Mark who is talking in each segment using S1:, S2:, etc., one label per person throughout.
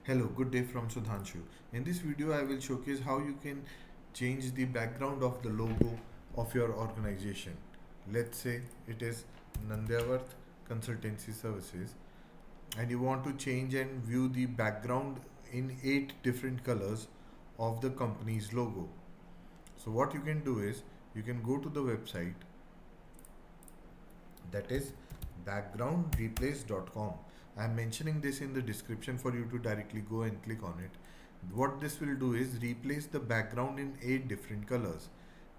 S1: Hello, good day from Sudhanshu. In this video, I will showcase how you can change the background of the logo of your organization. Let's say it is Nandyavarth Consultancy Services, and you want to change and view the background in 8 different colors of the company's logo. So, what you can do is you can go to the website, that is backgroundreplace.com. I am mentioning this in the description for you to directly go and click on it. What this will do is replace the background in 8 different colors.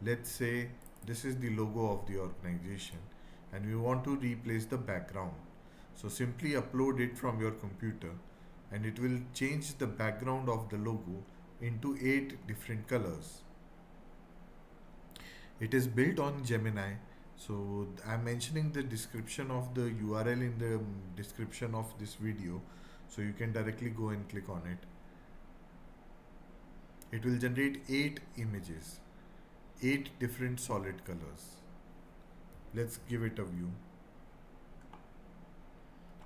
S1: Let's say this is the logo of the organization and we want to replace the background. So simply upload it from your computer and it will change the background of the logo into 8 different colors. It is built on Gemini. So I'm mentioning the description of the URL in the description of this video. So you can directly go and click on it. It will generate 8 images, 8 different solid colors. Let's give it a view.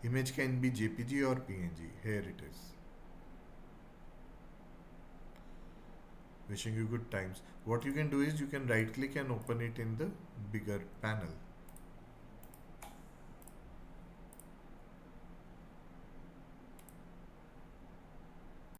S1: Image can be JPG or PNG. Here it is. Wishing you good times. What you can do is you can right click and open it in the bigger panel.